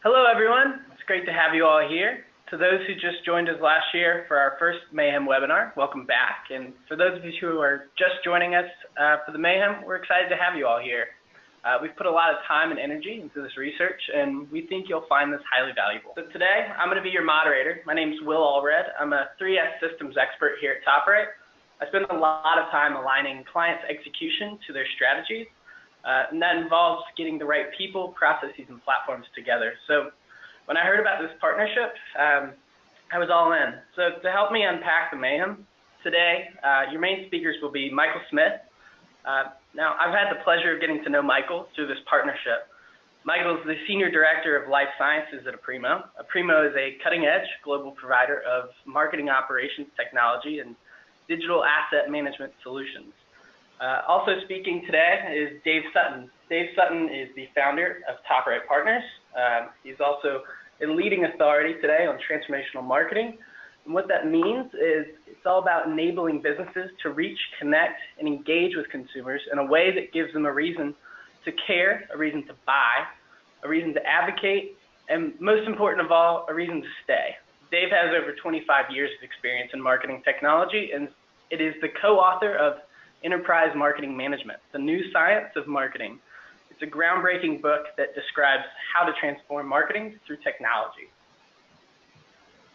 Hello, everyone. It's great to have you all here. To those who just joined us last year for our first Mayhem webinar, welcome back. And for those of you who are just joining us for the Mayhem, we're excited to have you all here. We've put a lot of time and energy into this research, and we think you'll find this highly valuable. So today, I'm going to be your moderator. My name's Will Allred. I'm a 3S systems expert here at TopRight. I spend a lot of time aligning clients' execution to their strategies. And that involves getting the right people, processes, and platforms together. So when I heard about this partnership, I was all in. So to help me unpack the Mayhem, today your main speakers will be Michael Smith. Now, I've had the pleasure of getting to know Michael through this partnership. Michael is the Senior Director of Life Sciences at Aprimo. Aprimo is a cutting-edge global provider of marketing operations technology and digital asset management solutions. Also speaking today is Dave Sutton. Dave Sutton is the founder of TopRight Partners. He's also a leading authority today on transformational marketing. And what that means is it's all about enabling businesses to reach, connect, and engage with consumers in a way that gives them a reason to care, a reason to buy, a reason to advocate, and most important of all, a reason to stay. Dave has over 25 years of experience in marketing technology, and it is the co-author of Enterprise Marketing Management, the New Science of Marketing. It's a groundbreaking book that describes how to transform marketing through technology.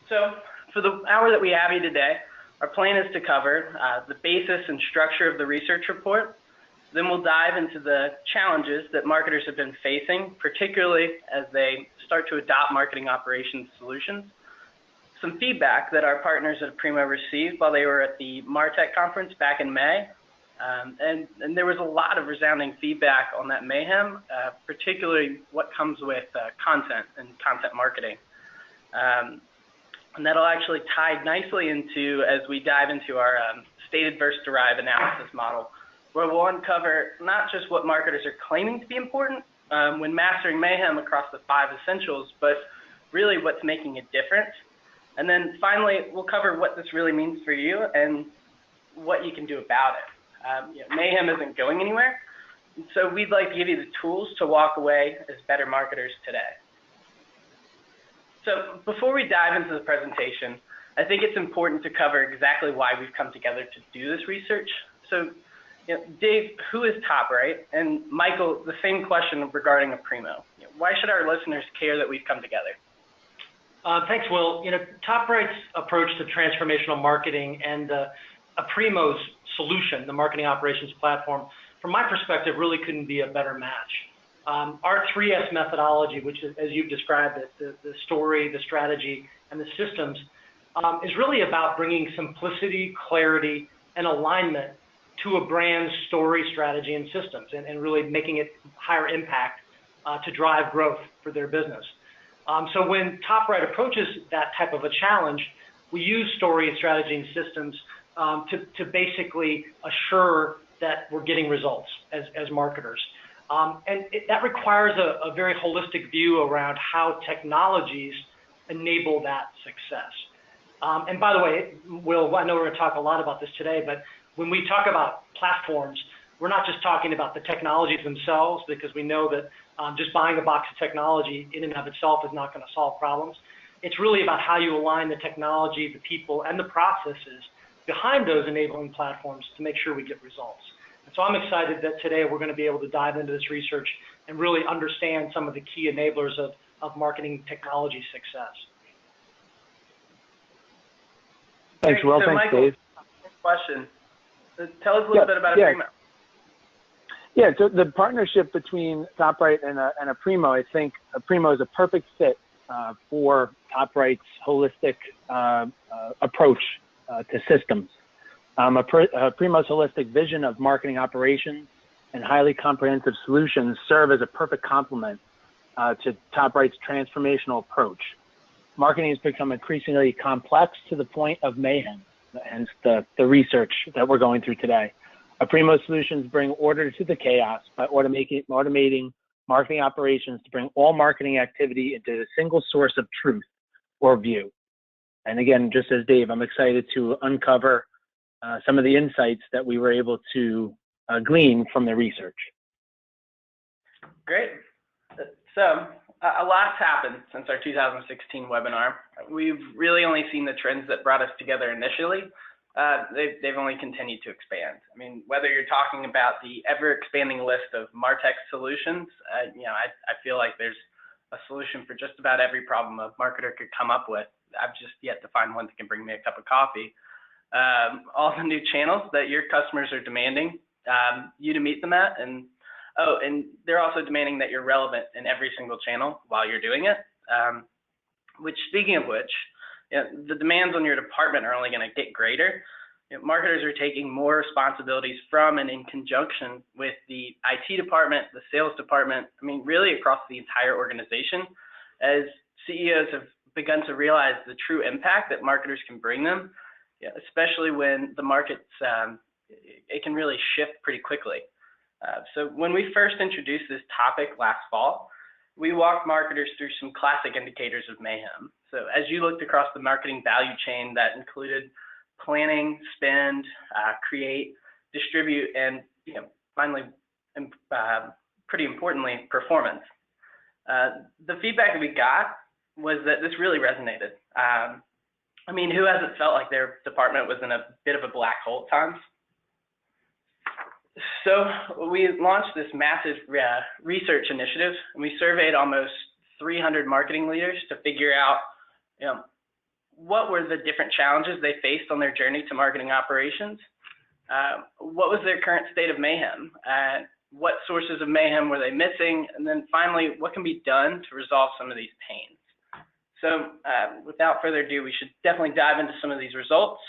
So for the hour that we have you today, our plan is to cover the basis and structure of the research report. Then we'll dive into the challenges that marketers have been facing, particularly as they start to adopt marketing operations solutions. Some feedback that our partners at Aprimo received while they were at the MarTech conference back in May. And there was a lot of resounding feedback on that Mayhem, particularly what comes with content and content marketing. And that'll actually tie nicely into, as we dive into our stated versus derived analysis model, where we'll uncover not just what marketers are claiming to be important when mastering Mayhem across the 5 essentials, but really what's making a difference. And then finally, we'll cover what this really means for you and what you can do about it. Mayhem isn't going anywhere, so we'd like to give you the tools to walk away as better marketers today. So before we dive into the presentation, I think it's important to cover exactly why we've come together to do this research. So, Dave, who is TopRight? And Michael, the same question regarding Aprimo. Why should our listeners care that we've come together? Thanks, Will. TopRight's approach to transformational marketing and Aprimo's solution, the marketing operations platform, from my perspective, really couldn't be a better match. Our 3S methodology, which is, as you've described it, the story, the strategy, and the systems, is really about bringing simplicity, clarity, and alignment to a brand's story, strategy, and systems, and really making it higher impact to drive growth for their business. So when TopRight approaches that type of a challenge, we use story, strategy, and systems to basically assure that we're getting results as marketers. And that requires a very holistic view around how technologies enable that success. And by the way, Will, I know we're going to talk a lot about this today, but when we talk about platforms, we're not just talking about the technologies themselves, because we know that just buying a box of technology in and of itself is not going to solve problems. It's really about how you align the technology, the people, and the processes behind those enabling platforms to make sure we get results. And so I'm excited that today we're going to be able to dive into this research and really understand some of the key enablers of marketing technology success. Thanks, Will. So thanks, Michael, Dave. Question. Tell us a little bit about Aprimo. Yeah, so the partnership between TopRight and Aprimo, I think Aprimo is a perfect fit for TopRight's holistic approach to systems. Aprimo's holistic vision of marketing operations and highly comprehensive solutions serve as a perfect complement to TopRight's transformational approach. Marketing has become increasingly complex to the point of mayhem, hence the research that we're going through today. Aprimo solutions bring order to the chaos by automating marketing operations to bring all marketing activity into a single source of truth or view. And again, just as Dave, I'm excited to uncover some of the insights that we were able to glean from the research. Great. So a lot's happened since our 2016 webinar. We've really only seen the trends that brought us together initially. They've only continued to expand. I mean, whether you're talking about the ever-expanding list of MarTech solutions, I feel like there's a solution for just about every problem a marketer could come up with. I've just yet to find one that can bring me a cup of coffee. All the new channels that your customers are demanding you to meet them at, and they're also demanding that you're relevant in every single channel while you're doing it. Which, speaking of which, the demands on your department are only going to get greater. Marketers are taking more responsibilities from and in conjunction with the IT department, the sales department, I mean, really across the entire organization, as CEOs have begun to realize the true impact that marketers can bring them, especially when the market's, it can really shift pretty quickly. So when we first introduced this topic last fall, we walked marketers through some classic indicators of mayhem. So as you looked across the marketing value chain, that included planning, spend, create, distribute, and finally, pretty importantly, performance. The feedback that we got was that this really resonated. I mean, who hasn't felt like their department was in a bit of a black hole at times? So we launched this massive research initiative, and we surveyed almost 300 marketing leaders to figure out, what were the different challenges they faced on their journey to marketing operations? What was their current state of mayhem? What sources of mayhem were they missing? And then finally, what can be done to resolve some of these pains? So without further ado, we should definitely dive into some of these results.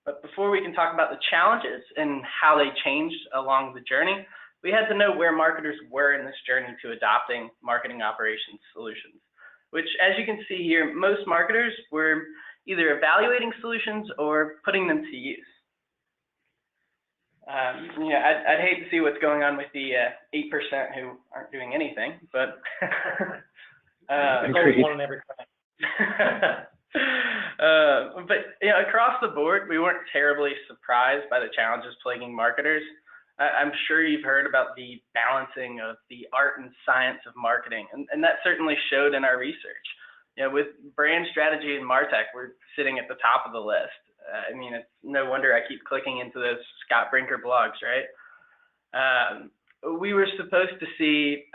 But before we can talk about the challenges and how they changed along the journey, we had to know where marketers were in this journey to adopting marketing operations solutions, which, as you can see here, most marketers were either evaluating solutions or putting them to use. I'd hate to see what's going on with the 8% who aren't doing anything, but there's always one in every class. But across the board, we weren't terribly surprised by the challenges plaguing marketers. I'm sure you've heard about the balancing of the art and science of marketing, and that certainly showed in our research. With brand strategy and MarTech, we're sitting at the top of the list. I mean, it's no wonder I keep clicking into those Scott Brinker blogs, right? We were surprised to see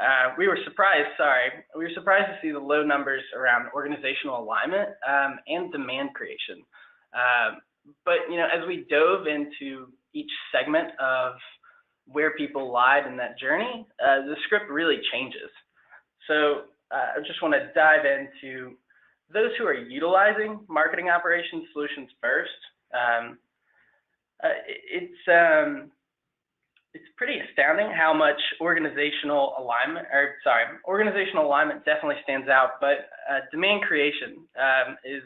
the low numbers around organizational alignment and demand creation. But as we dove into each segment of where people lied in that journey, the script really changes. So I just want to dive into those who are utilizing marketing operations solutions first. It's pretty astounding how much organizational alignment definitely stands out, but demand creation is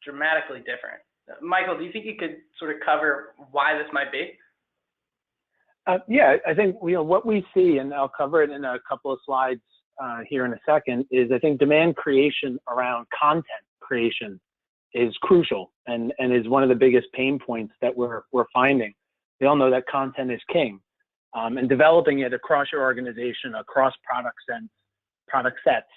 dramatically different. Michael, do you think you could sort of cover why this might be? Yeah, I think what we see, and I'll cover it in a couple of slides here in a second, is I think demand creation around content creation is crucial and is one of the biggest pain points that we're finding. We all know that content is king, and developing it across your organization, across product sets,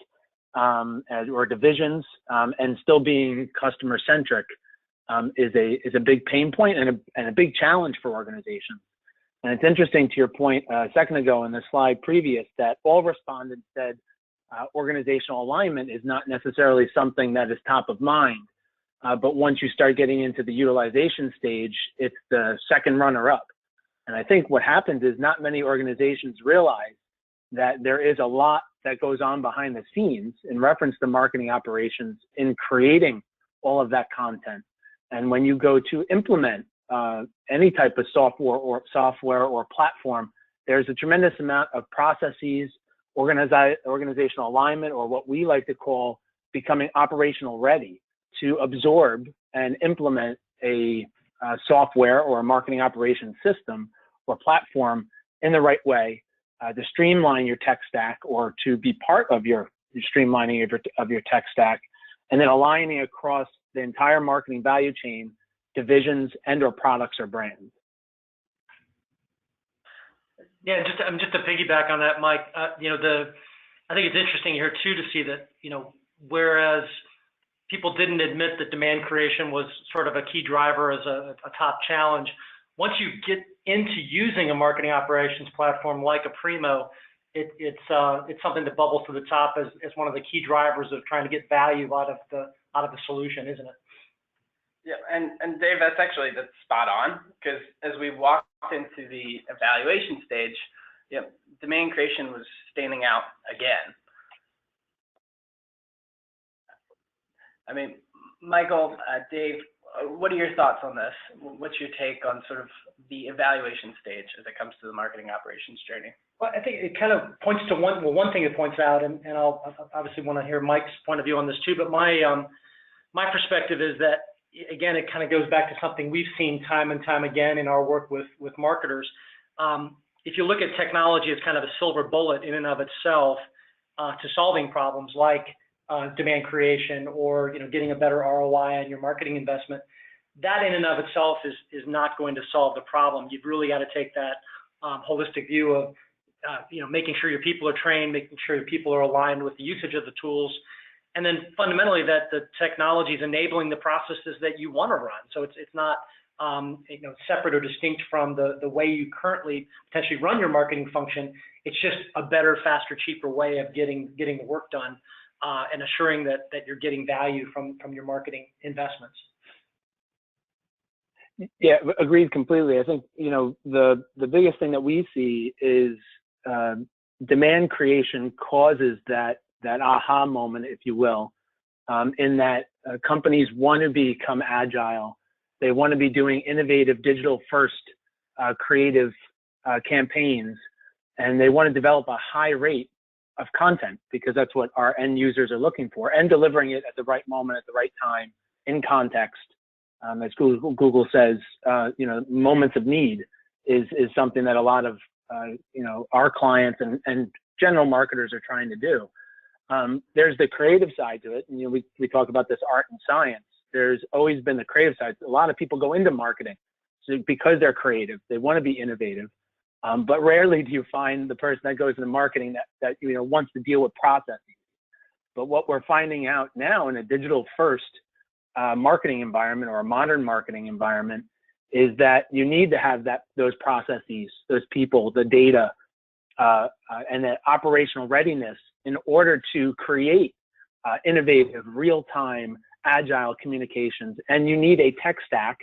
or divisions, and still being customer centric is a big pain point and a big challenge for organizations. And it's interesting, to your point a second ago in the slide previous, that all respondents said organizational alignment is not necessarily something that is top of mind. But once you start getting into the utilization stage, it's the second runner-up. And I think what happens is not many organizations realize that there is a lot that goes on behind the scenes in reference to marketing operations in creating all of that content. And when you go to implement any type of software or platform, there's a tremendous amount of processes, organizational alignment, or what we like to call becoming operational ready to absorb and implement a software or a marketing operations system or platform in the right way, to streamline your tech stack or to be part of your streamlining of your tech stack, and then aligning across the entire marketing value chain, divisions and or products or brands. Yeah, just to piggyback on that, Mike, I think it's interesting here too to see that, whereas people didn't admit that demand creation was sort of a key driver as a top challenge, once you get into using a marketing operations platform like Aprimo, it's something that bubbles to the top as one of the key drivers of trying to get value out of the solution, isn't it? Yeah, and Dave, that's spot on, because as we walked into the evaluation stage, demand creation was standing out again. I mean, Michael, Dave, what are your thoughts on this? What's your take on sort of the evaluation stage as it comes to the marketing operations journey? Well, I think it kind of points to one thing it points out, and I'll obviously want to hear Mike's point of view on this too, but my perspective is that, again, it kind of goes back to something we've seen time and time again in our work with marketers. If you look at technology as kind of a silver bullet in and of itself to solving problems like demand creation or getting a better ROI on your marketing investment, that in and of itself is not going to solve the problem. You've really got to take that holistic view of making sure your people are trained, making sure your people are aligned with the usage of the tools, and then fundamentally that the technology is enabling the processes that you want to run. So it's not separate or distinct from the way you currently potentially run your marketing function. It's just a better, faster, cheaper way of getting the work done and assuring that you're getting value from your marketing investments. Yeah, agreed completely. I think the biggest thing that we see is demand creation causes that aha moment, if you will, in that companies want to become agile. They want to be doing innovative digital-first creative campaigns, and they want to develop a high rate of content because that's what our end users are looking for, and delivering it at the right moment, at the right time, in context. As Google says, moments of need is something that a lot of our clients and general marketers are trying to do. There's the creative side to it, and we talk about this art and science. There's always been the creative side. A lot of people go into marketing because they're creative. They want to be innovative, but rarely do you find the person that goes into marketing that wants to deal with processes. But what we're finding out now in a digital-first marketing environment or a modern marketing environment is that you need to have those processes, those people, the data, and the operational readiness in order to create innovative, real-time, agile communications. And you need a tech stack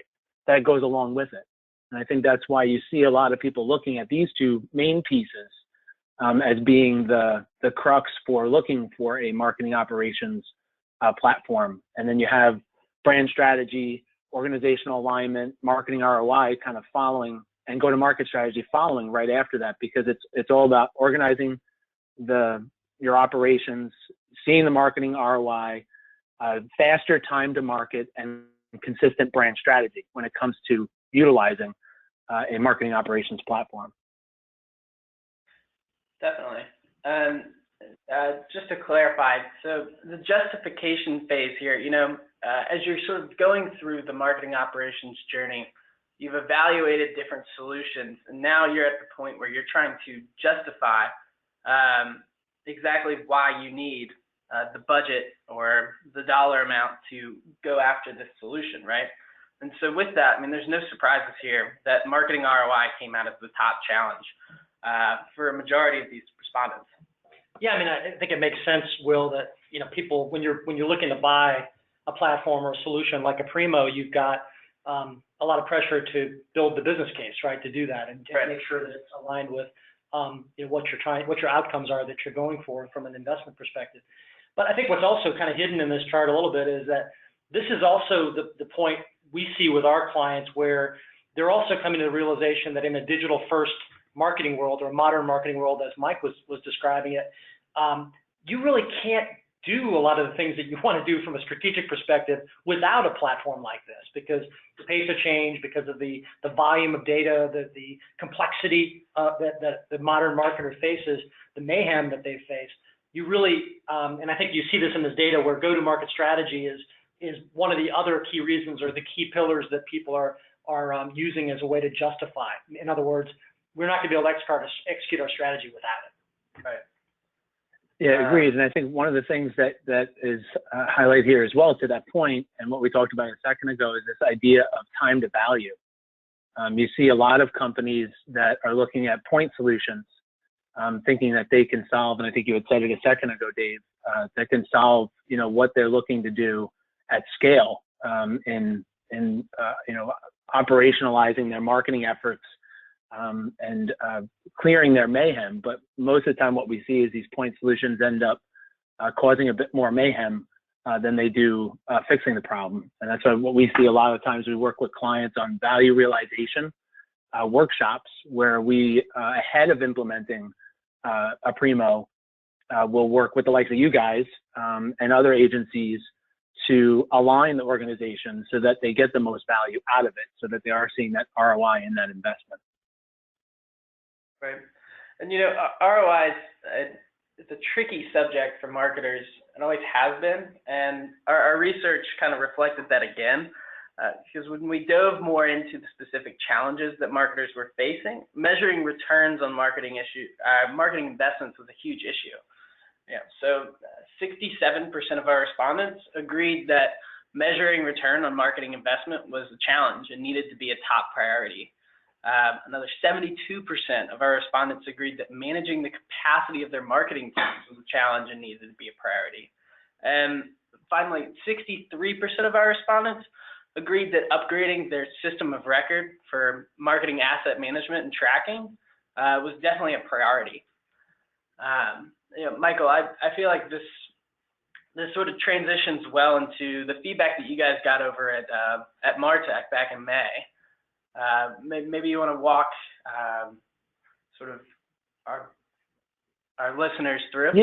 that goes along with it. And I think that's why you see a lot of people looking at these two main pieces as being the crux for looking for a marketing operations platform. And then you have brand strategy, organizational alignment, marketing ROI kind of following, and go-to-market strategy following right after that, because it's all about organizing your operations, seeing the marketing ROI, faster time to market, and consistent brand strategy when it comes to utilizing a marketing operations platform. Definitely. And just to clarify, so the justification phase here, as you're sort of going through the marketing operations journey, you've evaluated different solutions, and now you're at the point where you're trying to justify exactly why you need the budget or the dollar amount to go after this solution, right? And so with that, there's no surprises here that marketing ROI came out as the top challenge for a majority of these respondents. Yeah, I think it makes sense, Will, that people, when you're looking to buy a platform or a solution like Aprimo, you've got a lot of pressure to build the business case, right, to do that and make sure that it's aligned with what your outcomes are that you're going for from an investment perspective. But I think what's also kind of hidden in this chart a little bit is that this is also the point we see with our clients, where they're also coming to the realization that in a digital-first marketing world, or a modern marketing world, as Mike was describing it, you really can't do a lot of the things that you want to do from a strategic perspective without a platform like this, because the pace of change, because of the volume of data, the complexity that the modern marketer faces, the mayhem that they face. You really, and I think you see this in this data, where go-to-market strategy is one of the other key reasons, or the key pillars that people are using as a way to justify. In other words, we're not going to be able to execute our strategy without it. Right. Yeah, agreed. And I think one of the things that is highlighted here as well to that point, and what we talked about a second ago, is this idea of time to value. You see a lot of companies that are looking at point solutions, thinking that they can solve, and I think you had said it a second ago, Dave, that can solve, what they're looking to do at scale, in operationalizing their marketing efforts, and clearing their mayhem. But most of the time what we see is these point solutions end up causing a bit more mayhem than they do fixing the problem. And that's what we see a lot of times. We work with clients on value realization workshops where we, ahead of implementing Aprimo, will work with the likes of you guys and other agencies to align the organization so that they get the most value out of it, so that they are seeing that ROI in that investment. Right. And, ROI is a tricky subject for marketers. It always has been. And our research kind of reflected that again, because when we dove more into the specific challenges that marketers were facing, measuring returns on marketing investments was a huge issue. Yeah, so 67% of our respondents agreed that measuring return on marketing investment was a challenge and needed to be a top priority. Another 72% of our respondents agreed that managing the capacity of their marketing teams was a challenge and needed to be a priority. And finally, 63% of our respondents agreed that upgrading their system of record for marketing asset management and tracking was definitely a priority. Michael, I feel like this sort of transitions well into the feedback that you guys got over at MarTech back in May. Maybe you want to walk sort of our listeners through.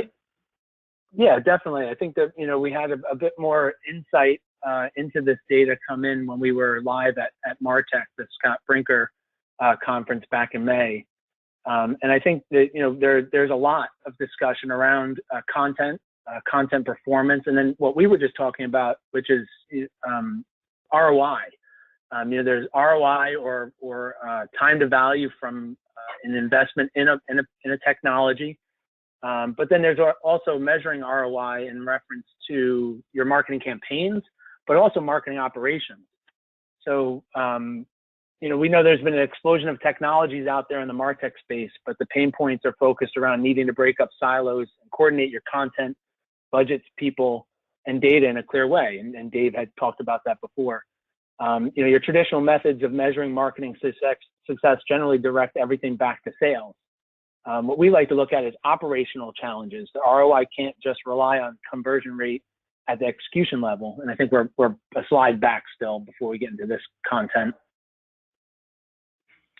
Yeah, definitely. I think that we had a bit more insight into this data come in when we were live at MarTech, the Scott Brinker conference back in May. And I think that there's a lot of discussion around content performance, and then what we were just talking about, which is ROI. There's ROI or time to value from an investment in a technology, but then there's also measuring ROI in reference to your marketing campaigns, but also marketing operations. So we know there's been an explosion of technologies out there in the MarTech space, but the pain points are focused around needing to break up silos and coordinate your content, budgets, people, and data in a clear way. And Dave had talked about that before. Your traditional methods of measuring marketing success generally direct everything back to sales. What we like to look at is operational challenges. The ROI can't just rely on conversion rate at the execution level. And I think we're a slide back still before we get into this content.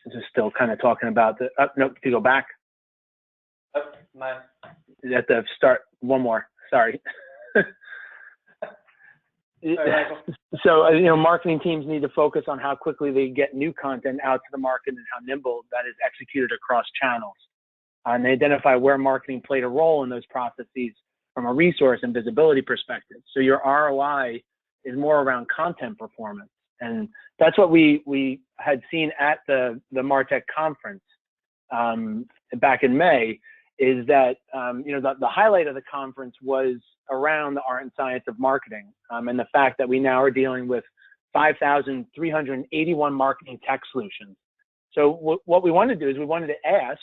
This is still kind of talking about nope, to go back. Oh, my. You have to start one more. Sorry. So, marketing teams need to focus on how quickly they get new content out to the market and how nimble that is executed across channels. And they identify where marketing played a role in those processes from a resource and visibility perspective. So your ROI is more around content performance. And that's what we had seen at the MarTech conference back in May, is that, the highlight of the conference was around the art and science of marketing, and the fact that we now are dealing with 5,381 marketing tech solutions. So what we wanted to do is we wanted to ask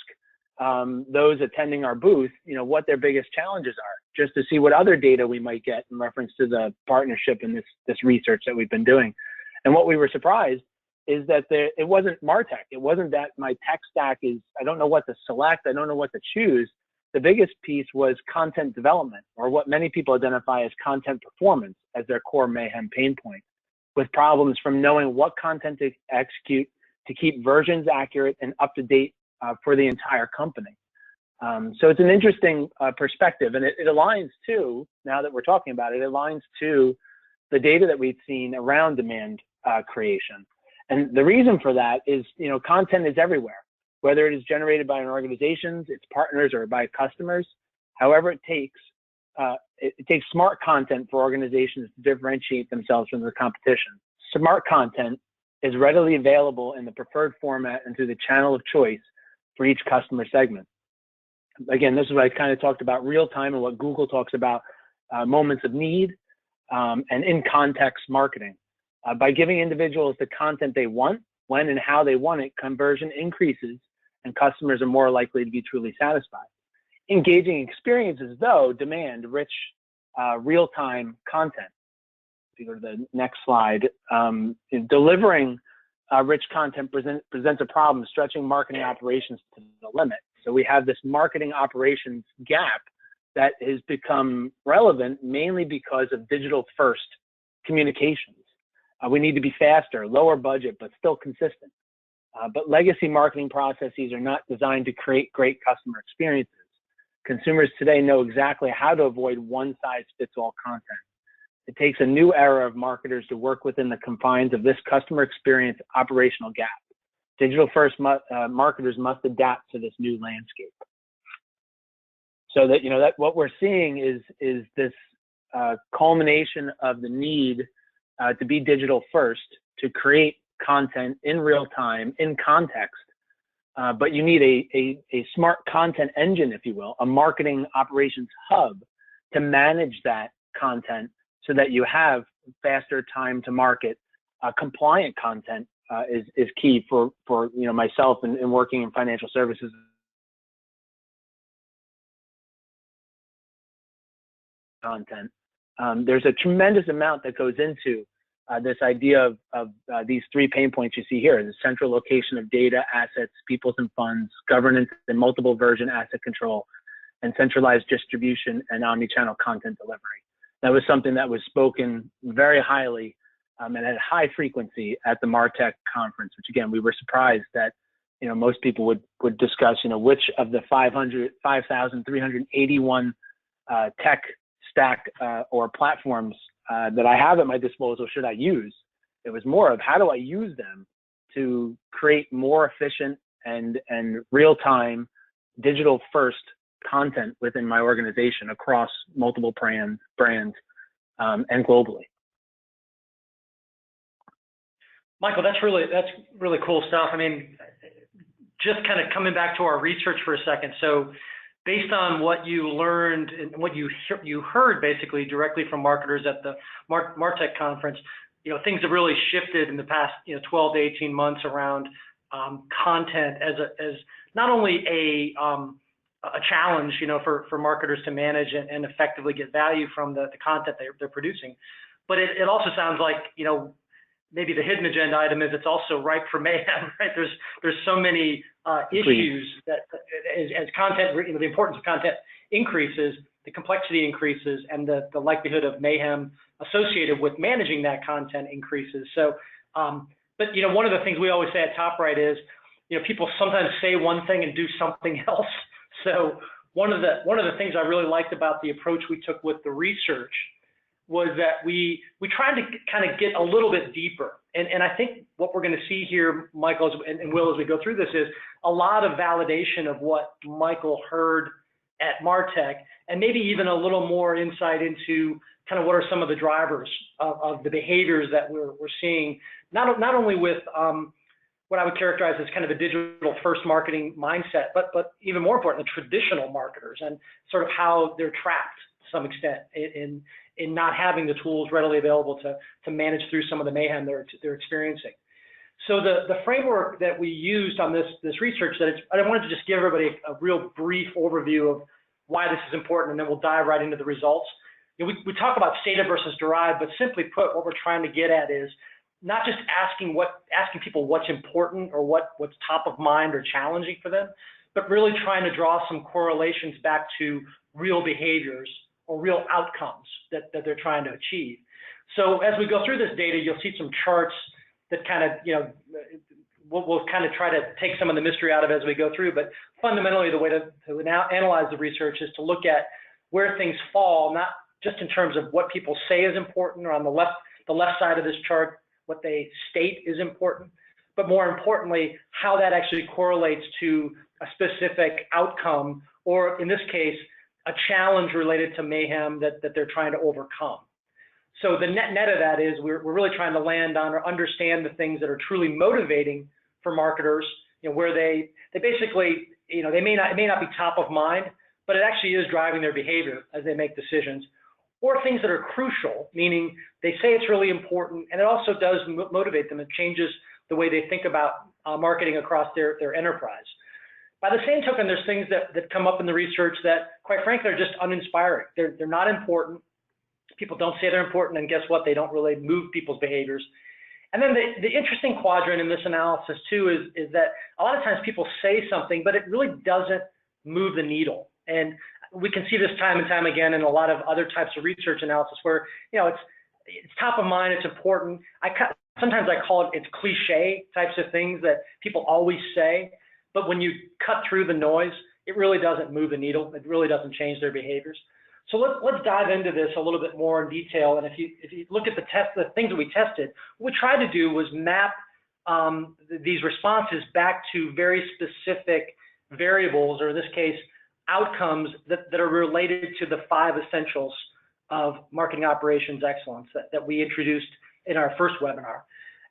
those attending our booth, what their biggest challenges are, just to see what other data we might get in reference to the partnership and this research that we've been doing. And what we were surprised is that it wasn't MarTech. It wasn't that my tech stack is, I don't know what to select, I don't know what to choose. The biggest piece was content development, or what many people identify as content performance as their core mayhem pain point, with problems from knowing what content to execute to keep versions accurate and up to date for the entire company. So it's an interesting perspective, and it aligns to, now that we're talking about it, it aligns to the data that we've seen around demand creation. And the reason for that is, content is everywhere, whether it is generated by an organization, its partners, or by customers. However it takes smart content for organizations to differentiate themselves from the competition. Smart content is readily available in the preferred format and through the channel of choice for each customer segment. again, this is what I kind of talked about, real time, and what Google talks about, moments of need, and in context marketing. By giving individuals the content they want, when and how they want it, conversion increases and customers are more likely to be truly satisfied. Engaging experiences, though, demand rich, real-time content. If you go to the next slide, delivering rich content presents a problem, stretching marketing operations to the limit. So we have this marketing operations gap that has become relevant mainly because of digital-first communications. We need to be faster, lower budget, but still consistent. But legacy marketing processes are not designed to create great customer experiences. Consumers today know exactly how to avoid one-size-fits-all content. It takes a new era of marketers to work within the confines of this customer experience operational gap. Digital-first marketers must adapt to this new landscape. So that, that what we're seeing is this culmination of the need to be digital first, to create content in real time, in context, but you need a smart content engine, if you will, a marketing operations hub to manage that content so that you have faster time to market. Compliant content is key for myself and working in financial services. Content. There's a tremendous amount that goes into this idea of these three pain points you see here: the central location of data, assets, peoples and funds, governance and multiple version asset control, and centralized distribution and omnichannel content delivery. That was something that was spoken very highly and at high frequency at the MarTech conference, which again, we were surprised that most people would discuss which of the 5,381 tech stack or platforms that I have at my disposal should I use. It was more of how do I use them to create more efficient and real-time digital first content within my organization across multiple brands and globally. Michael, that's really cool stuff. I mean, just kind of coming back to our research for a second. So based on what you learned and what you heard basically directly from marketers at the MarTech conference, things have really shifted in the past 12 to 18 months around content as not only a challenge for marketers to manage and effectively get value from the content they're producing, but it also sounds like maybe the hidden agenda item is it's also ripe for mayhem, right? There's so many issues that as content, the importance of content increases, the complexity increases, and the likelihood of mayhem associated with managing that content increases. So, but one of the things we always say at TopRight is, people sometimes say one thing and do something else. So one of the things I really liked about the approach we took with the research was that we tried to kind of get a little bit deeper. And I think what we're going to see here, Michael and Will, as we go through this, is a lot of validation of what Michael heard at MarTech, and maybe even a little more insight into kind of what are some of the drivers of the behaviors that we're seeing, not only with what I would characterize as kind of a digital first marketing mindset, but even more important, the traditional marketers and sort of how they're trapped to some extent in not having the tools readily available to manage through some of the mayhem they're experiencing. So the framework that we used on this research, I wanted to just give everybody a real brief overview of why this is important, and then we'll dive right into the results. We talk about stated versus derived, but simply put, what we're trying to get at is not just asking people what's important or what's top of mind or challenging for them, but really trying to draw some correlations back to real behaviors or real outcomes that they're trying to achieve. So as we go through this data, you'll see some charts that kind of, we'll kind of try to take some of the mystery out of as we go through, but fundamentally the way to now analyze the research is to look at where things fall, not just in terms of what people say is important, or on the left side of this chart, what they state is important, but more importantly, how that actually correlates to a specific outcome, or in this case, a challenge related to mayhem that they're trying to overcome. So the net of that is we're really trying to land on or understand the things that are truly motivating for marketers, where they basically, it may not be top of mind, but it actually is driving their behavior as they make decisions. Or things that are crucial, meaning they say it's really important, and it also does motivate them. It changes the way they think about marketing across their enterprise. By the same token, there's things that come up in the research that, quite frankly, are just uninspiring. They're not important. People don't say they're important, and guess what? They don't really move people's behaviors. And then the interesting quadrant in this analysis, too, is that a lot of times people say something, but it really doesn't move the needle. And we can see this time and time again in a lot of other types of research analysis where, it's top of mind, it's important. Sometimes I call it's cliche types of things that people always say, but when you cut through the noise, it really doesn't move the needle. It really doesn't change their behaviors. So let's dive into this a little bit more in detail. And if you look at the things that we tested, what we tried to do was map these responses back to very specific variables, or in this case, outcomes that are related to the 5 essentials of marketing operations excellence that we introduced in our first webinar.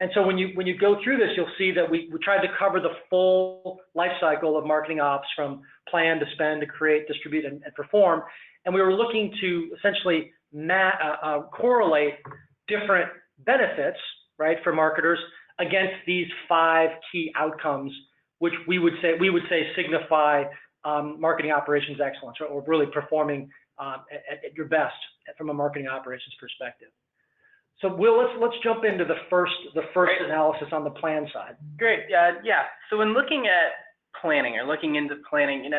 And so when you go through this, you'll see that we tried to cover the full life cycle of marketing ops, from plan to spend to create, distribute, and perform. And we were looking to essentially correlate different benefits, right, for marketers against these 5 key outcomes, which we would say signify marketing operations excellence, or really performing at your best from a marketing operations perspective. So Will, let's jump into the first Great. analysis on the plan side. Great. Yeah. So when looking at planning or looking into planning,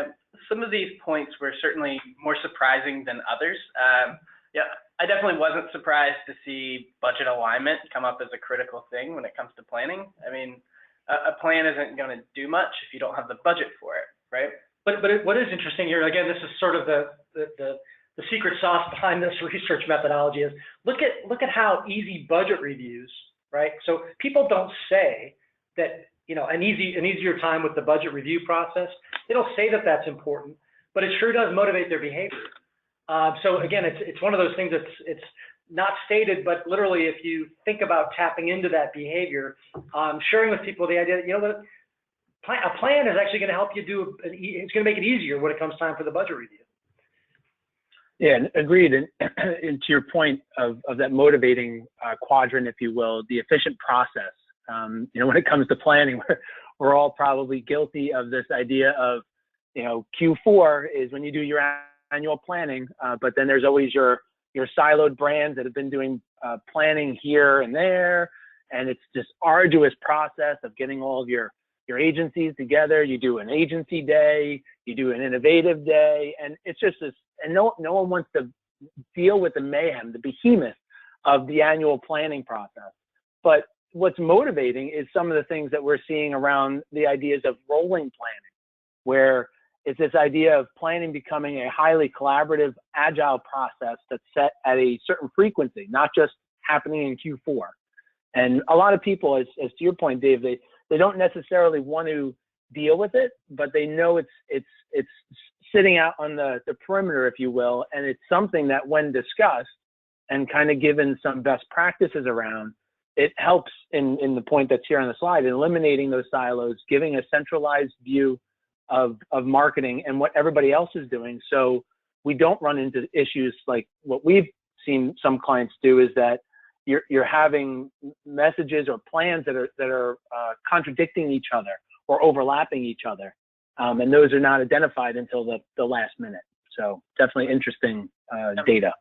some of these points were certainly more surprising than others. I definitely wasn't surprised to see budget alignment come up as a critical thing when it comes to planning. I mean, a plan isn't going to do much if you don't have the budget for it, right? But what is interesting here, again, this is sort of the secret sauce behind this research methodology, is look at how easy budget reviews, right? So people don't say that, an easier time with the budget review process. They don't say that that's important, but it sure does motivate their behavior. So again, it's one of those things that's it's not stated, but literally, if you think about tapping into that behavior, sharing with people the idea that, a plan is actually going to help you it's going to make it easier when it comes time for the budget review. Yeah, agreed. And to your point of that motivating quadrant, if you will, the efficient process. When it comes to planning, we're all probably guilty of this idea of, Q4 is when you do your annual planning, but then there's always your siloed brands that have been doing planning here and there, and it's this arduous process of getting all of your agencies together. You do an agency day, you do an innovative day, and it's just this, and no one wants to deal with the mayhem, the behemoth of the annual planning process. But what's motivating is some of the things that we're seeing around the ideas of rolling planning, where it's this idea of planning becoming a highly collaborative, agile process that's set at a certain frequency, not just happening in Q4. And a lot of people, as to your point, Dave, they don't necessarily want to deal with it, but they know it's sitting out on the perimeter, if you will, and it's something that, when discussed and kind of given some best practices around, it helps in the point that's here on the slide, eliminating those silos, giving a centralized view of marketing and what everybody else is doing, so we don't run into issues like what we've seen some clients do, is that you're having messages or plans that are contradicting each other or overlapping each other, and those are not identified until the last minute. So definitely interesting data.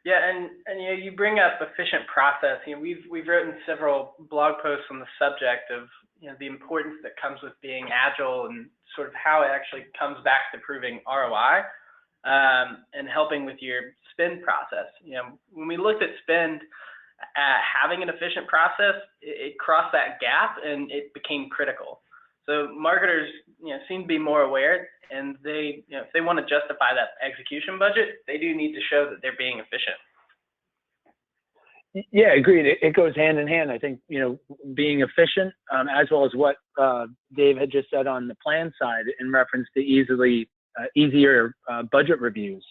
Yeah, and you bring up efficient process. We've written several blog posts on the subject of the importance that comes with being agile, and sort of how it actually comes back to proving ROI, and helping with your spend process. When we looked at spend, having an efficient process, it crossed that gap and it became critical. So marketers, seem to be more aware, and they, if they want to justify that execution budget, they do need to show that they're being efficient. Yeah, agreed. It goes hand in hand. I think, being efficient, as well as what Dave had just said on the plan side in reference to easier budget reviews.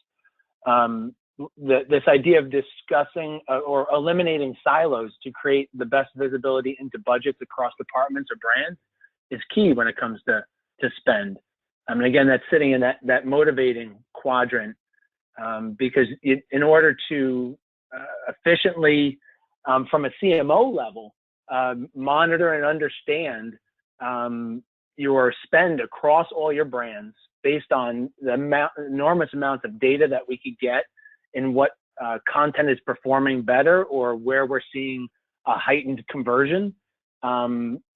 This idea of discussing or eliminating silos to create the best visibility into budgets across departments or brands is key when it comes to to spend. And again, that's sitting in that motivating quadrant, because in order to efficiently, from a CMO level, monitor and understand your spend across all your brands based on the enormous amounts of data that we could get in what content is performing better or where we're seeing a heightened conversion,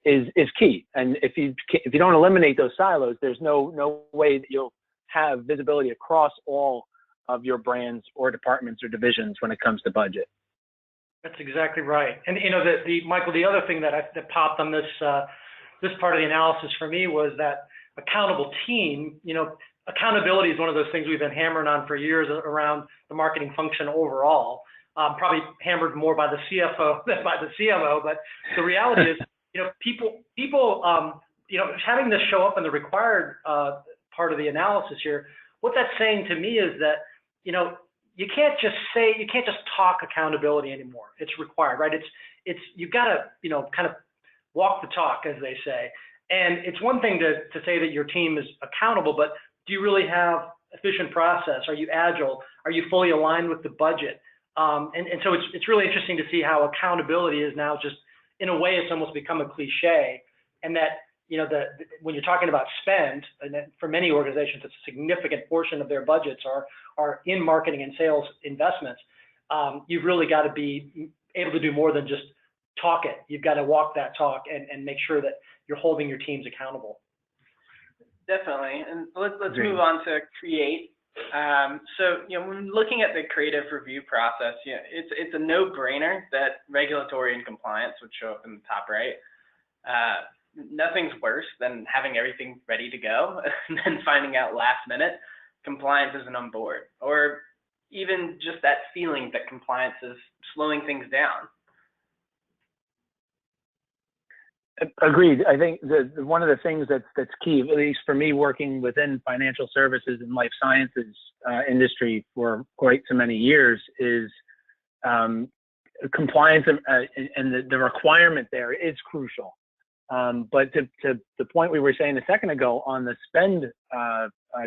is key. And if you don't eliminate those silos, there's no way that you'll have visibility across all of your brands or departments or divisions when it comes to budget. That's exactly right. And Michael, the other thing that popped on this part of the analysis for me was that accountable team. Accountability is one of those things we've been hammering on for years around the marketing function overall. Probably hammered more by the CFO than by the CMO, but the reality is, people, having this show up in the required part of the analysis here, what that's saying to me is that, you can't just talk accountability anymore. It's required, right? You've got to, kind of walk the talk, as they say. And it's one thing to say that your team is accountable, but do you really have efficient process? Are you agile? Are you fully aligned with the budget? And so it's really interesting to see how accountability is now just, in a way, it's almost become a cliche, and that, when you're talking about spend, and that for many organizations, a significant portion of their budgets are in marketing and sales investments. You've really got to be able to do more than just talk it. You've got to walk that talk and make sure that you're holding your teams accountable. Definitely. And let's move on to create. So, when looking at the creative review process, it's a no-brainer that regulatory and compliance would show up in the top right. Nothing's worse than having everything ready to go and then finding out last minute compliance isn't on board, or even just that feeling that compliance is slowing things down. Agreed. I think one of the things that's key, at least for me working within financial services and life sciences industry for quite so many years, is compliance and the requirement there is crucial. But to the point we were saying a second ago on the spend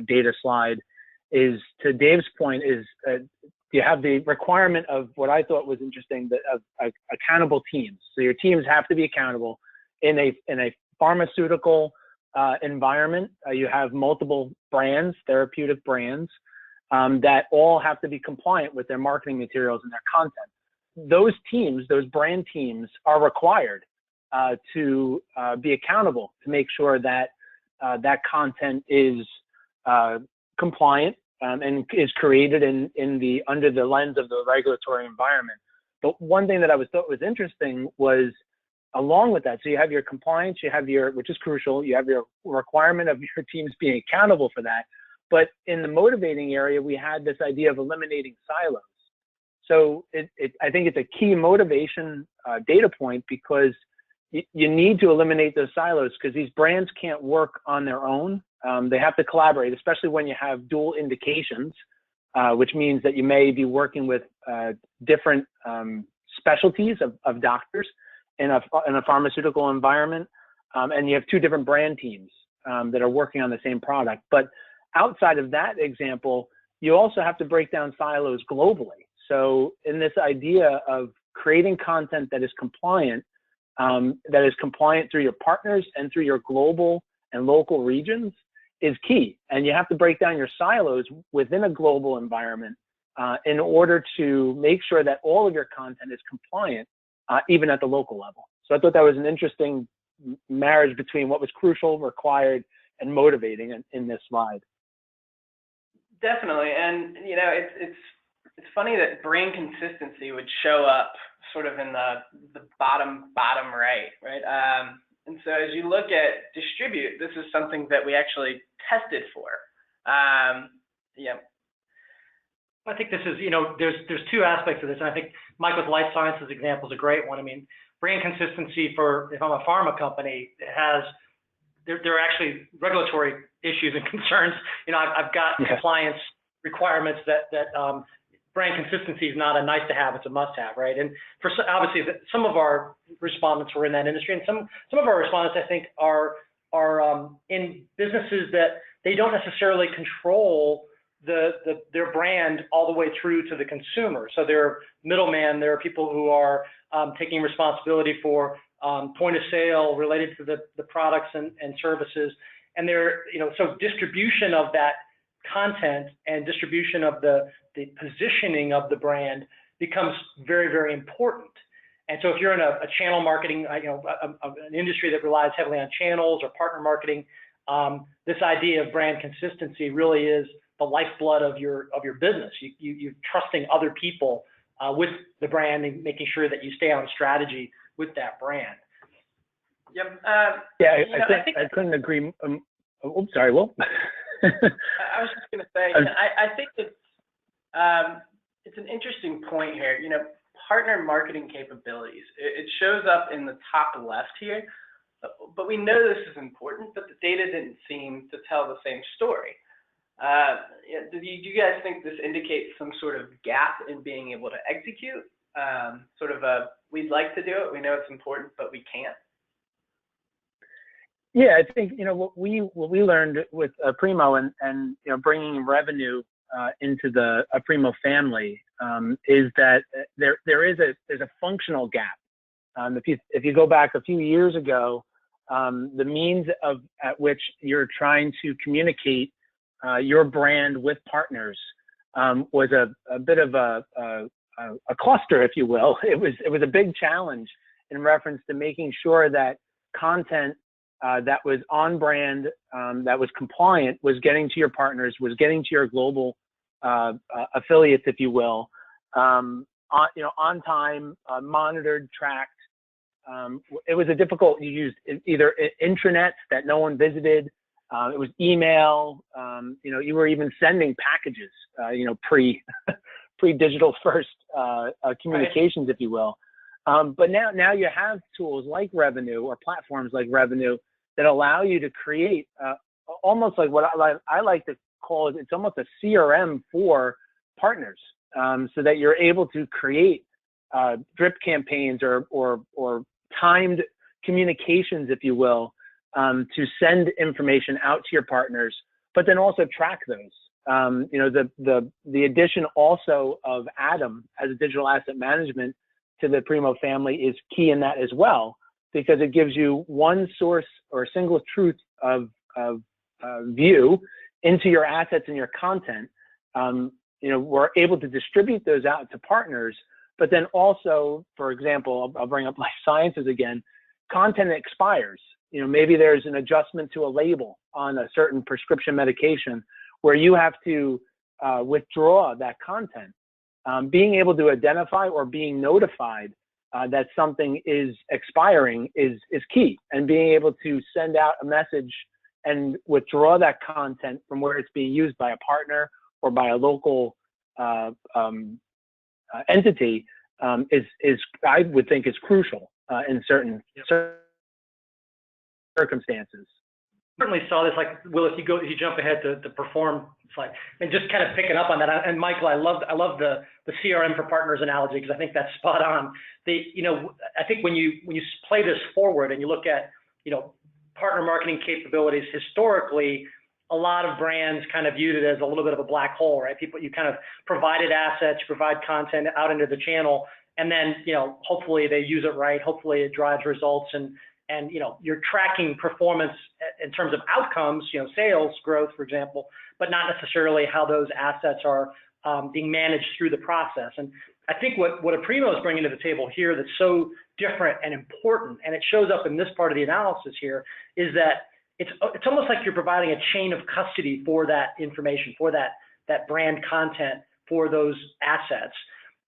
data slide, is to Dave's point, is you have the requirement of what I thought was interesting, of accountable teams. So your teams have to be accountable. In a pharmaceutical environment, you have multiple brands, therapeutic brands, that all have to be compliant with their marketing materials and their content. Those teams, those brand teams, are required to be accountable to make sure that that content is compliant and is created under the lens of the regulatory environment. But one thing that I thought was interesting was, along with that, so you have your compliance, you have which is crucial, you have your requirement of your teams being accountable for that. But in the motivating area, we had this idea of eliminating silos. So I think it's a key motivation data point, because you need to eliminate those silos, because these brands can't work on their own. They have to collaborate, especially when you have dual indications, which means that you may be working with different specialties of doctors in a pharmaceutical environment, and you have two different brand teams that are working on the same product. But outside of that example, you also have to break down silos globally. So in this idea of creating content that is compliant through your partners and through your global and local regions, is key. And you have to break down your silos within a global environment in order to make sure that all of your content is compliant, even at the local level. So I thought that was an interesting marriage between what was crucial, required, and motivating in this slide. Definitely. And it's funny that brand consistency would show up sort of in the bottom right? And so as you look at distribute, this is something that we actually tested for. I think this is, there's two aspects of this, and I think Michael's life sciences example is a great one. I mean, brand consistency if I'm a pharma company, there are actually regulatory issues and concerns. I've got compliance requirements that brand consistency is not a nice to have, it's a must have, right? And obviously some of our respondents were in that industry, and some of our respondents, I think, are in businesses that they don't necessarily control their brand all the way through to the consumer. So there are middlemen, there are people who are taking responsibility for point of sale related to the products and services. And so distribution of that content and distribution of the positioning of the brand becomes very, very important. And so if you're in a channel marketing, an industry that relies heavily on channels or partner marketing, this idea of brand consistency really is the lifeblood of your business. You're trusting other people with the brand and making sure that you stay on strategy with that brand. Yep. I think I couldn't agree. Sorry, Will. I was just going to say, I think it's an interesting point here. Partner marketing capabilities. It shows up in the top left here, but we know this is important, but the data didn't seem to tell the same story. Do you guys think this indicates some sort of gap in being able to execute? We'd like to do it, we know it's important, but we can't? Yeah, I think what we learned with Aprimo and bringing revenue into the Aprimo family is that there's a functional gap. If you go back a few years ago, the means at which you're trying to communicate your brand with partners was a bit of a cluster, if you will. It was a big challenge in reference to making sure that content that was on brand, that was compliant, was getting to your partners, was getting to your global affiliates, if you will, on time, monitored, tracked. It was You used either intranets that no one visited. It was email. You were even sending packages. Pre-digital first communications, if you will. But now you have tools like Revenue or platforms like Revenue that allow you to create almost like what I like to call it. It's almost a CRM for partners, so that you're able to create drip campaigns or timed communications, if you will, to send information out to your partners, but then also track those. The addition also of Adam as a digital asset management to the Aprimo family is key in that as well, because it gives you one source or a single truth of view into your assets and your content. We're able to distribute those out to partners, but then also, for example, I'll bring up life sciences again, content expires. Maybe there's an adjustment to a label on a certain prescription medication where you have to withdraw that content. Being able to identify or being notified that something is expiring is key, and being able to send out a message and withdraw that content from where it's being used by a partner or by a local entity is I would think is crucial in certain circumstances. Certainly saw this, like, Will, if you jump ahead to perform, it's like, and just kind of picking up on that. And Michael, I love the CRM for partners analogy, because I think that's spot on. I think when you play this forward and you look at, partner marketing capabilities, historically, a lot of brands kind of viewed it as a little bit of a black hole, right? You kind of provided assets, you provide content out into the channel, and then, hopefully they use it right. Hopefully it drives results, and you're tracking performance in terms of outcomes, sales growth, for example, but not necessarily how those assets are being managed through the process. And I think what Aprimo is bringing to the table here that's so different and important, and it shows up in this part of the analysis here, is that it's almost like you're providing a chain of custody for that information, for that brand content, for those assets,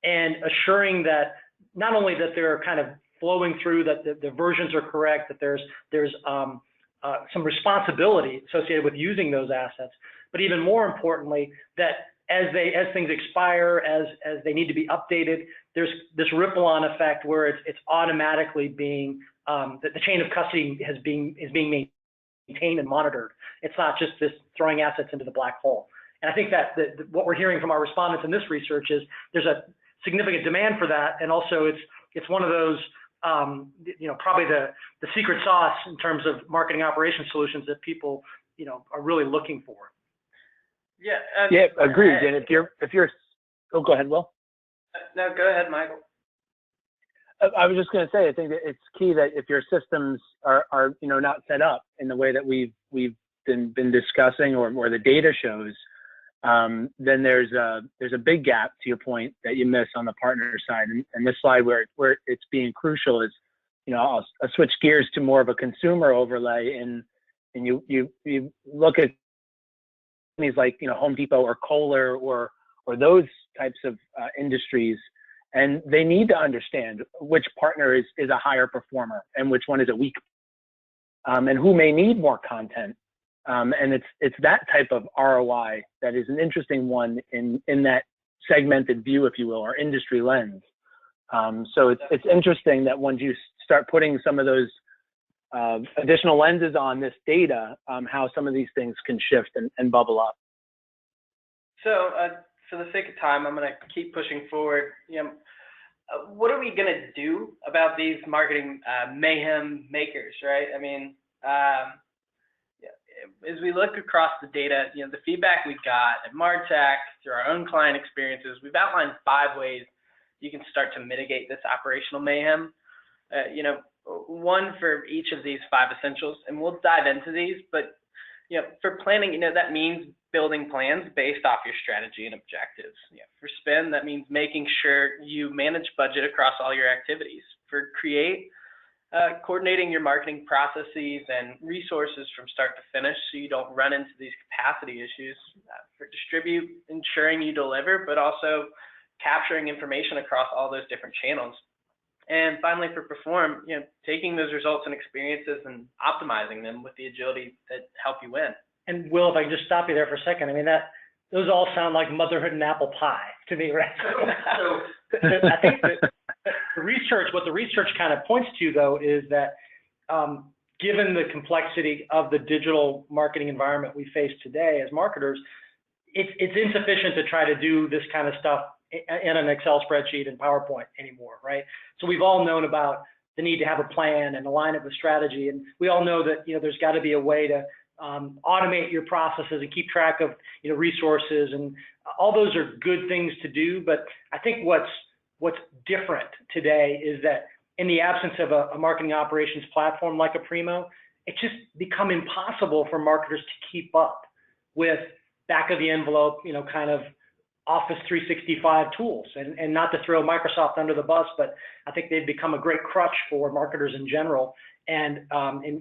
and assuring that not only that they're kind of flowing through, that the versions are correct, that there's some responsibility associated with using those assets, but even more importantly, that as things expire, as they need to be updated, there's this ripple-on effect where it's automatically being the chain of custody is being maintained and monitored. It's not just this throwing assets into the black hole. And I think that what we're hearing from our respondents in this research is there's a significant demand for that, and also it's one of those probably the secret sauce in terms of marketing operations solutions that people are really looking for. Yeah. Yeah, agreed. And if you're, oh, go ahead, Will. No, go ahead, Michael. I was just going to say, I think that it's key that if your systems are not set up in the way that we've been discussing or the data shows, then there's a big gap, to your point, that you miss on the partner side. And this slide where it's being crucial is, I'll switch gears to more of a consumer overlay, and you look at companies like Home Depot or Kohler or those types of industries, and they need to understand which partner is a higher performer and which one is a weak, and who may need more content. And it's that type of ROI that is an interesting one in that segmented view, if you will, or industry lens. So it's interesting that once you start putting some of those additional lenses on this data, how some of these things can shift and bubble up. So for the sake of time, I'm going to keep pushing forward. What are we going to do about these marketing mayhem makers, right? I mean, as we look across the data, the feedback we got at MarTech, through our own client experiences, we've outlined 5 ways you can start to mitigate this operational mayhem. One for each of these 5 essentials, and we'll dive into these. But for planning, that means building plans based off your strategy and objectives. For spend, that means making sure you manage budget across all your activities. For create, coordinating your marketing processes and resources from start to finish so you don't run into these capacity issues. For distribute, ensuring you deliver, but also capturing information across all those different channels. And finally, for perform, taking those results and experiences and optimizing them with the agility that help you win. And Will, if I can just stop you there for a second, I mean, those all sound like motherhood and apple pie to me, right? So I think that what the research kind of points to, though, is that given the complexity of the digital marketing environment we face today as marketers, it's insufficient to try to do this kind of stuff in an Excel spreadsheet and PowerPoint anymore, right? So we've all known about the need to have a plan and align it with strategy, and we all know that there's got to be a way to automate your processes and keep track of resources, and all those are good things to do. But I think what's different today is that in the absence of a marketing operations platform like Aprimo, it's just become impossible for marketers to keep up with back of the envelope, kind of Office 365 tools, and not to throw Microsoft under the bus, but I think they've become a great crutch for marketers in general. And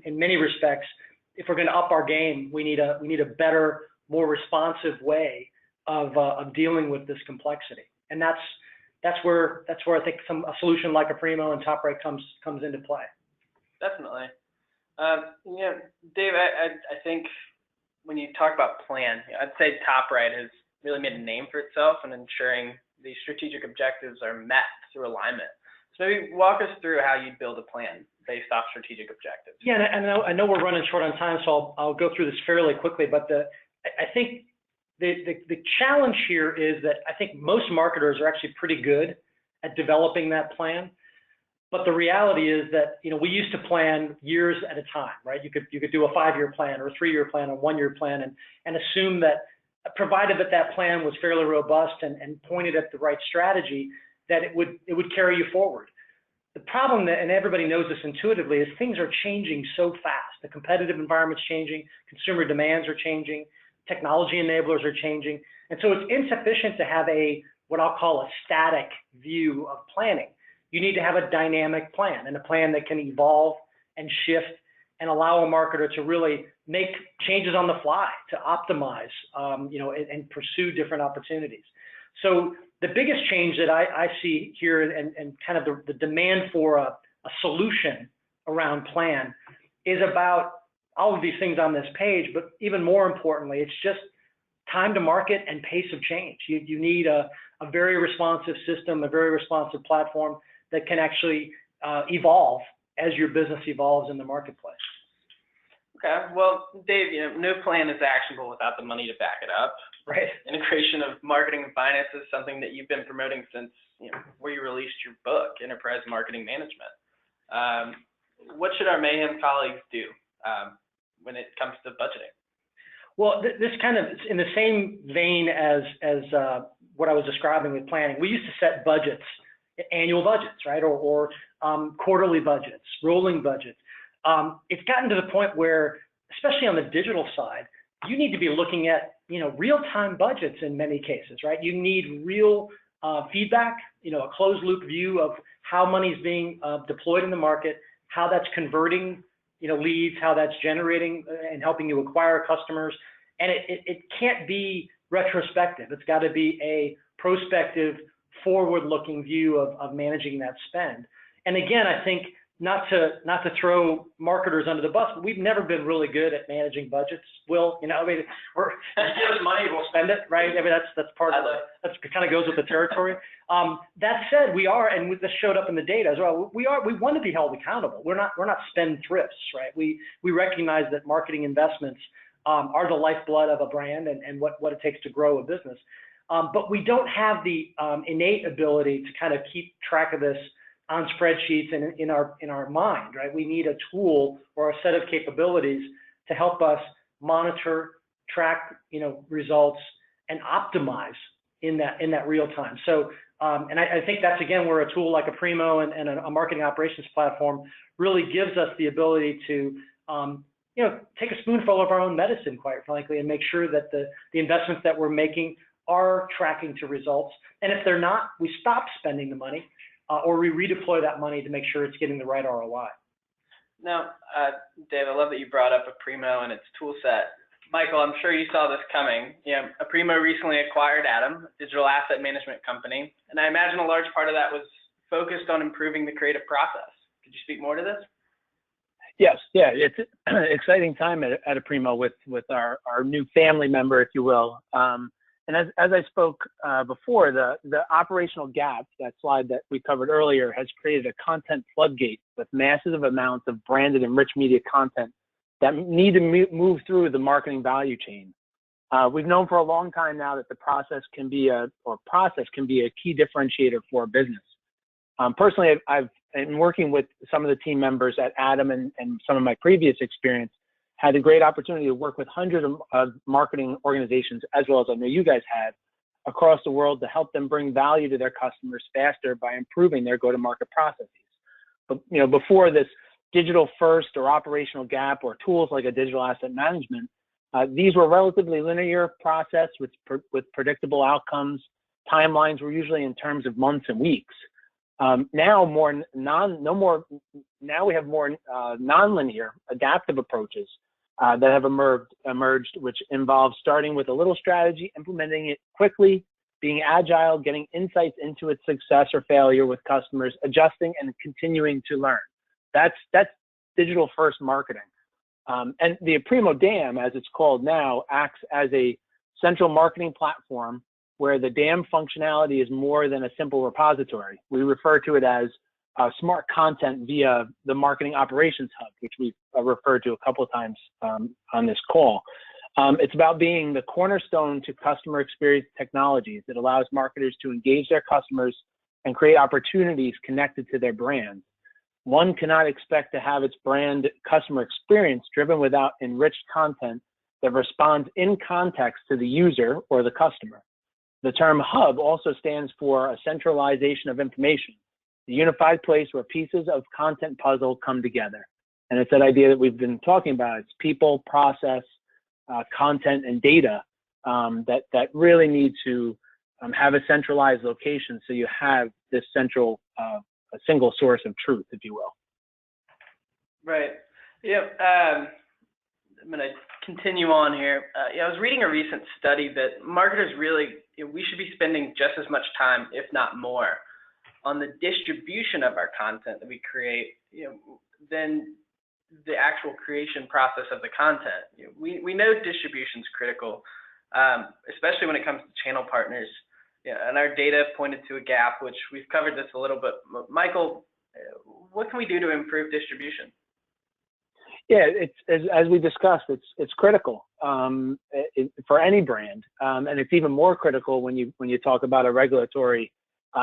in many respects, if we're going to up our game, we need a better, more responsive way of dealing with this complexity. And that's where I think a solution like Aprimo and TopRight comes into play. Definitely. Dave, I think when you talk about plan, I'd say TopRight has really made a name for itself in ensuring the strategic objectives are met through alignment. So maybe walk us through how you build a plan based off strategic objectives. Yeah, and I know we're running short on time, so I'll go through this fairly quickly. But I think the challenge here is that I think most marketers are actually pretty good at developing that plan. But the reality is that we used to plan years at a time, right? You could do a 5-year plan or a 3-year plan or 1-year plan, and assume that, provided that plan was fairly robust and pointed at the right strategy, that it would carry you forward. The problem, and everybody knows this intuitively, is things are changing so fast. The competitive environment's changing, consumer demands are changing, technology enablers are changing, and so it's insufficient to have what I'll call a static view of planning. You need to have a dynamic plan, and a plan that can evolve and shift and allow a marketer to really make changes on the fly to optimize, and pursue different opportunities. So the biggest change that I see here, and kind of the demand for a solution around plan, is about all of these things on this page, but even more importantly, it's just time to market and pace of change. You need a very responsive system, a very responsive platform that can actually evolve as your business evolves in the marketplace. Okay, well, Dave, no plan is actionable without the money to back it up. Right. Integration of marketing and finance is something that you've been promoting since where you released your book, Enterprise Marketing Management. What should our Mayhem colleagues do when it comes to budgeting? Well, this kind of in the same vein as what I was describing with planning. We used to set budgets, annual budgets, right, or quarterly budgets, rolling budgets. It's gotten to the point where, especially on the digital side, you need to be looking at real-time budgets in many cases, right? You need real feedback, a closed-loop view of how money is being deployed in the market, how that's converting leads, how that's generating and helping you acquire customers. And it can't be retrospective. It's got to be a prospective, forward-looking view of managing that spend. And again, I think not to throw marketers under the bus, but we've never been really good at managing budgets. Will, we're give us money, we'll spend it, right? I mean, that's part of that kind of goes with the territory. That said, we are, and this showed up in the data as well. We want to be held accountable. We're not spendthrifts, right? We recognize that marketing investments are the lifeblood of a brand and what it takes to grow a business. But we don't have the innate ability to kind of keep track of this on spreadsheets and in our mind, right? We need a tool or a set of capabilities to help us monitor, track, results, and optimize in that real time. So, and I think that's again where a tool like Aprimo and a marketing operations platform really gives us the ability to, take a spoonful of our own medicine, quite frankly, and make sure that the investments that we're making are tracking to results. And if they're not, we stop spending the money. Or we redeploy that money to make sure it's getting the right ROI. Now, Dave, I love that you brought up Aprimo and its tool set. Michael, I'm sure you saw this coming. Aprimo recently acquired Atom, a digital asset management company, and I imagine a large part of that was focused on improving the creative process. Could you speak more to this? Yes, yeah, it's an exciting time at Aprimo with our new family member, if you will. And as I spoke before, the operational gap, that slide that we covered earlier, has created a content floodgate with massive amounts of branded and rich media content that need to move through the marketing value chain. We've known for a long time now that the process can be a key differentiator for a business. Personally, I've been working with some of the team members at Atom and some of my previous experience, had a great opportunity to work with hundreds of marketing organizations, as well as I know you guys have, across the world to help them bring value to their customers faster by improving their go-to-market processes. But before this digital first or operational gap or tools like a digital asset management, these were relatively linear process with predictable outcomes. Timelines were usually in terms of months and weeks. Now we have more nonlinear, adaptive approaches that have emerged, which involve starting with a little strategy, implementing it quickly, being agile, getting insights into its success or failure with customers, adjusting and continuing to learn. That's digital first marketing. And the Aprimo DAM, as it's called now, acts as a central marketing platform where the DAM functionality is more than a simple repository. We refer to it as smart content via the Marketing Operations Hub, which we've referred to a couple of times on this call. It's about being the cornerstone to customer experience technologies that allows marketers to engage their customers and create opportunities connected to their brand. One cannot expect to have its brand customer experience driven without enriched content that responds in context to the user or the customer. The term hub also stands for a centralization of information, the unified place where pieces of content puzzle come together. And it's that idea that we've been talking about. It's people, process, content, and data that really need to have a centralized location so you have this central, a single source of truth, if you will. Right. Yeah. I'm going to continue on here. I was reading a recent study that marketers really, we should be spending just as much time, if not more, on the distribution of our content that we create, than the actual creation process of the content. We know distribution is critical, especially when it comes to channel partners. And our data pointed to a gap, which we've covered this a little bit. Michael, what can we do to improve distribution? Yeah, it's as we discussed, it's critical for any brand, and it's even more critical when you talk about a regulatory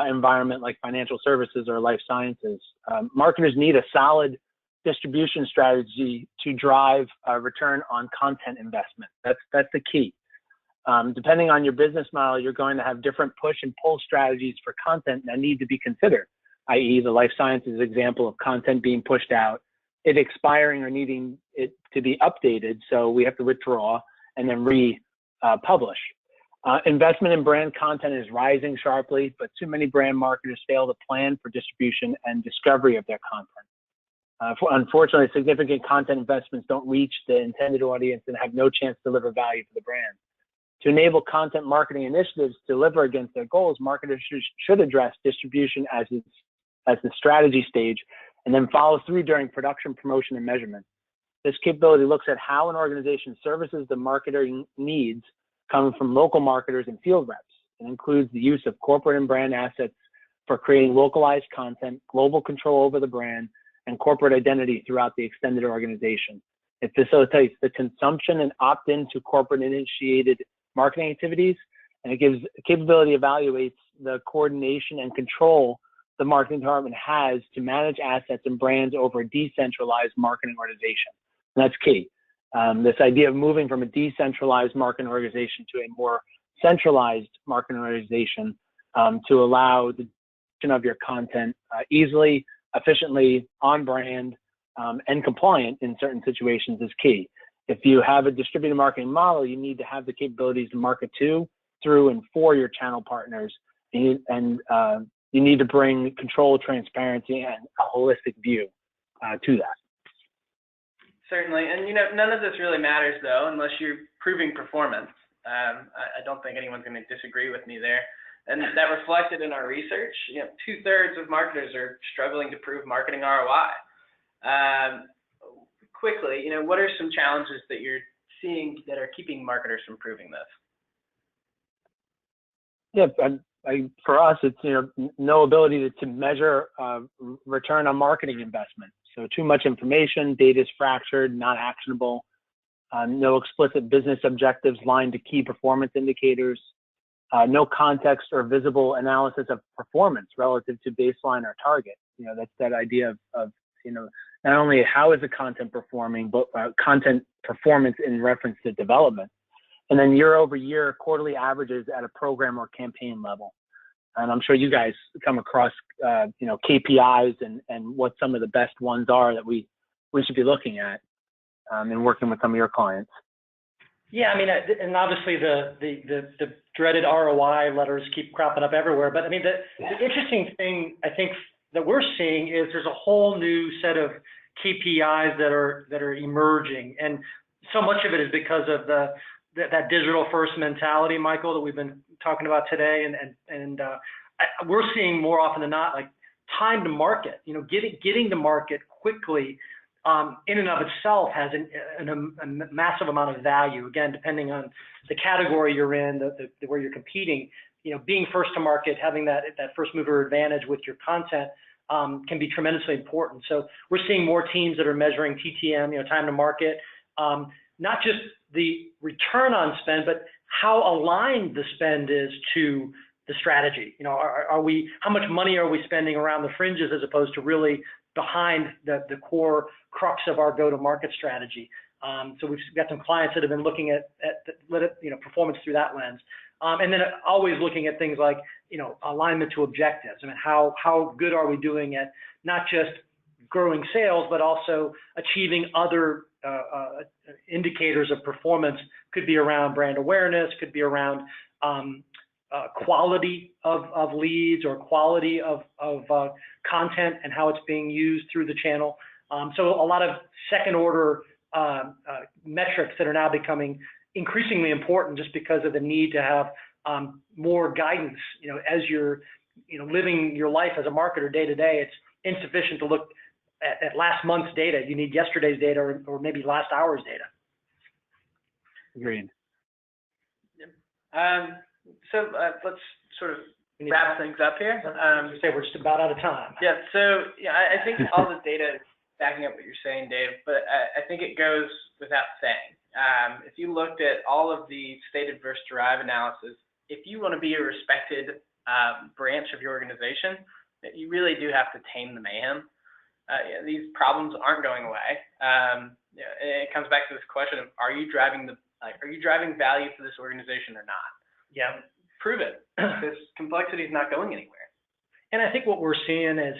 environment like financial services or life sciences. Marketers need a solid distribution strategy to drive a return on content investment. That's the key. Depending on your business model, you're going to have different push and pull strategies for content that need to be considered, i.e. the life sciences example of content being pushed out, it expiring or needing it to be updated, so we have to withdraw and then republish. Investment in brand content is rising sharply, but too many brand marketers fail to plan for distribution and discovery of their content. Unfortunately, significant content investments don't reach the intended audience and have no chance to deliver value for the brand. To enable content marketing initiatives to deliver against their goals, marketers should address distribution as the strategy stage and then follow through during production, promotion, and measurement. This capability looks at how an organization services the marketing needs coming from local marketers and field reps. It includes the use of corporate and brand assets for creating localized content, global control over the brand, and corporate identity throughout the extended organization. It facilitates the consumption and opt-in to corporate-initiated marketing activities, and it gives capability evaluates the coordination and control the marketing department has to manage assets and brands over a decentralized marketing organization. And that's key. This idea of moving from a decentralized marketing organization to a more centralized marketing organization to allow the distribution of your content easily, efficiently, on brand, and compliant in certain situations is key. If you have a distributed marketing model, you need to have the capabilities to market to, through, and for your channel partners. And you need to bring control, transparency, and a holistic view to that. Certainly, and none of this really matters though unless you're proving performance. I don't think anyone's going to disagree with me there. And that reflected in our research. 2/3 of marketers are struggling to prove marketing ROI. Quickly, what are some challenges that you're seeing that are keeping marketers from proving this? Yeah, for us, it's no ability to measure return on marketing investment. So too much information, data is fractured, not actionable, no explicit business objectives lined to key performance indicators, no context or visible analysis of performance relative to baseline or target. That's that idea of not only how is the content performing, but content performance in reference to development. And then year over year, quarterly averages at a program or campaign level. And I'm sure you guys come across, KPIs and what some of the best ones are that we should be looking at and working with some of your clients. Yeah, I mean, and obviously the dreaded ROI letters keep cropping up everywhere. But I mean, the interesting thing I think that we're seeing is there's a whole new set of KPIs that are emerging, and so much of it is because of that digital first mentality, Michael, that we've been talking about today, and we're seeing more often than not like time to market. Getting to market quickly in and of itself has a massive amount of value. Again, depending on the category you're in, where you're competing, being first to market, having that first mover advantage with your content can be tremendously important. So we're seeing more teams that are measuring TTM, time to market, not just the return on spend, but how aligned the spend is to the strategy. How much money are we spending around the fringes as opposed to really behind the core crux of our go-to-market strategy? So we've got some clients that have been looking at performance through that lens, and then always looking at things like alignment to objectives. I mean, how good are we doing at not just growing sales, but also achieving other indicators of performance? Could be around brand awareness, could be around quality of leads or quality of content and how it's being used through the channel. So a lot of second order metrics that are now becoming increasingly important just because of the need to have more guidance. As you're living your life as a marketer day to day, it's insufficient to look at last month's data. You need yesterday's data or maybe last hour's data. Agreed. So let's sort of wrap things up here. We're just about out of time. Yeah. So I think all the data is backing up what you're saying, Dave. But I think it goes without saying. If you looked at all of the stated versus derived analysis, if you want to be a respected branch of your organization, you really do have to tame the mayhem. these problems aren't going away. It comes back to this question of, are you driving value for this organization or not? Yeah. Prove it. This complexity is not going anywhere. And I think what we're seeing is,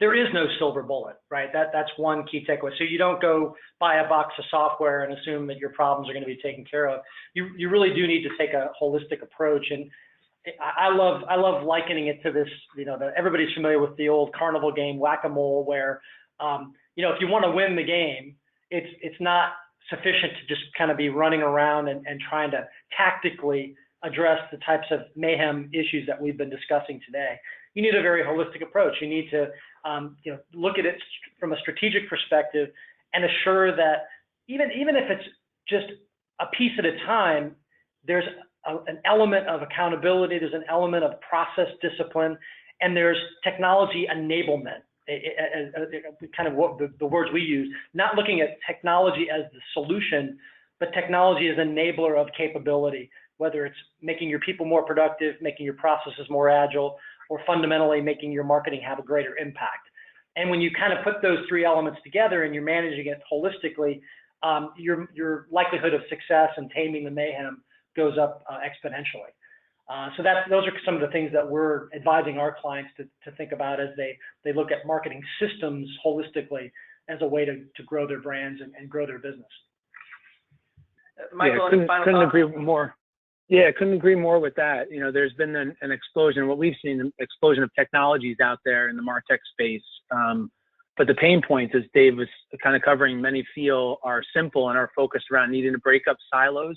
there is no silver bullet, right? That's one key takeaway. So you don't go buy a box of software and assume that your problems are going to be taken care of. You really do need to take a holistic approach. And I love likening it to this, everybody's familiar with the old carnival game, whack-a-mole, where, if you want to win the game, it's not sufficient to just kind of be running around and trying to tactically address the types of mayhem issues that we've been discussing today. You need a very holistic approach. You need to look at it from a strategic perspective and assure that even if it's just a piece at a time, there's an element of accountability, there's an element of process discipline, and there's technology enablement, kind of what the words we use, not looking at technology as the solution, but technology as an enabler of capability, whether it's making your people more productive, making your processes more agile, or fundamentally making your marketing have a greater impact. And when you kind of put those three elements together and you're managing it holistically, your likelihood of success and taming the mayhem goes up exponentially. So those are some of the things that we're advising our clients to think about as they look at marketing systems holistically as a way to grow their brands and grow their business. Michael, couldn't agree more. Yeah, couldn't agree more with that. There's been an explosion, what we've seen, an explosion of technologies out there in the MarTech space. But the pain points, as Dave was kind of covering, many feel are simple and are focused around needing to break up silos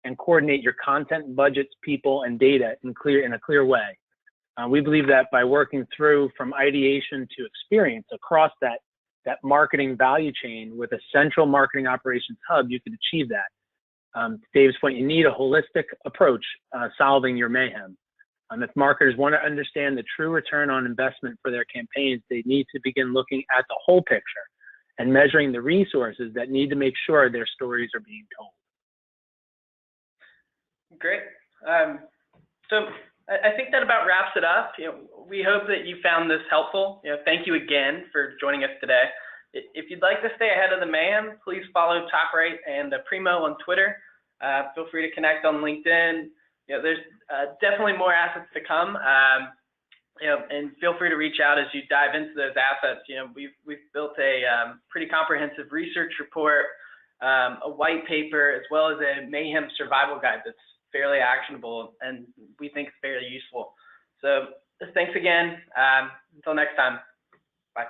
and coordinate your content, budgets, people, and data in a clear way. We believe that by working through from ideation to experience across that marketing value chain with a central marketing operations hub, you can achieve that. To Dave's point, you need a holistic approach solving your mayhem. If marketers want to understand the true return on investment for their campaigns, they need to begin looking at the whole picture and measuring the resources that need to make sure their stories are being told. Great. So I think that about wraps it up. We hope that you found this helpful. Thank you again for joining us today. If you'd like to stay ahead of the mayhem, please follow TopRight and Aprimo on Twitter. Feel free to connect on LinkedIn. There's definitely more assets to come. And feel free to reach out as you dive into those assets. We've built a pretty comprehensive research report, a white paper, as well as a mayhem survival guide that's fairly actionable and we think it's fairly useful. So thanks again. Until next time. Bye.